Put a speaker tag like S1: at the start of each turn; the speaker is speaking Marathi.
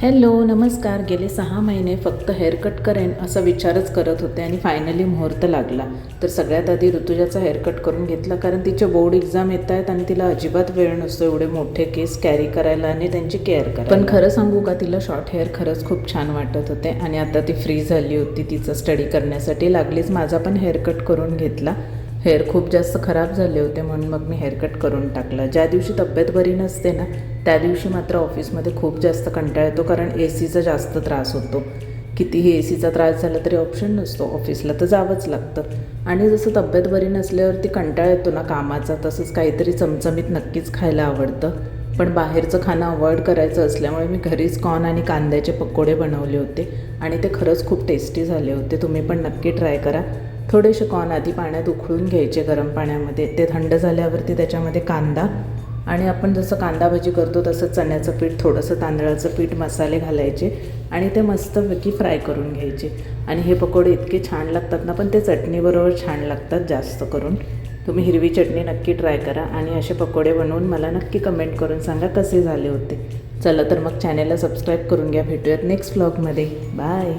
S1: हॅलो नमस्कार. गेले 6 महिने फक्त हेअरकट करेन असा विचारच करत होते आणि फायनली मुहूर्त लागला. तर सगळ्यात आधी ऋतुजाचा हेअरकट करून घेतला, कारण तिचे बोर्ड एक्झाम येत आहेत आणि तिला अजिबात वेळ नसतो एवढे मोठे केस कॅरी करायला आणि त्यांची केअर करायला. पण खरं सांगू का, तिला शॉर्ट हेअर खरंच खूप छान वाटत होते आणि आता ती फ्री झाली होती तिचं स्टडी करण्यासाठी. लागलीच माझा पण हेअरकट करून घेतला. हेअर खूप जास्त खराब झाले होते म्हणून मग मी हेअरकट करून टाकला. ज्या दिवशी तब्येत बरी नसते ना त्या दिवशी मात्र ऑफिसमध्ये खूप जास्त कंटाळा येतो, कारण एसीचा जास्त त्रास होतो. कितीही एसीचा त्रास झाला तरी ऑप्शन नसतो, ऑफिसला तर जावंच लागतं. आणि जसं तब्येत बरी नसल्यावरती कंटाळा येतो ना कामाचा, तसंच काहीतरी चमचमीत नक्कीच खायला आवडतं. पण बाहेरचं खाणं अवॉइड करायचं असल्यामुळे मी घरीच कॉर्न आणि कांद्याचे पकोडे बनवले होते आणि ते खरंच खूप टेस्टी झाले होते. तुम्ही पण नक्की ट्राय करा. थोडेसे कॉर्न आधी पाण्यात उकळून घ्यायचे गरम पाण्यामध्ये. ते थंड झाल्यावरती त्याच्यामध्ये कांदा आणि आपण जसं कांदा भजी करतो तसं चण्याचं पीठ, थोडंसं तांदळाचं पीठ, मसाले घालायचे आणि ते मस्तपैकी फ्राय करून घ्यायचे. आणि हे पकोडे इतके छान लागतात ना, पण ते चटणीबरोबर छान लागतात जास्त करून. तुम्ही हिरवी चटणी नक्की ट्राय करा आणि असे पकोडे बनवून मला नक्की कमेंट करून सांगा कसे झाले होते. चला तर मग चॅनेलला सबस्क्राईब करून घ्या. भेटूयात नेक्स्ट व्लॉगमध्ये. बाय.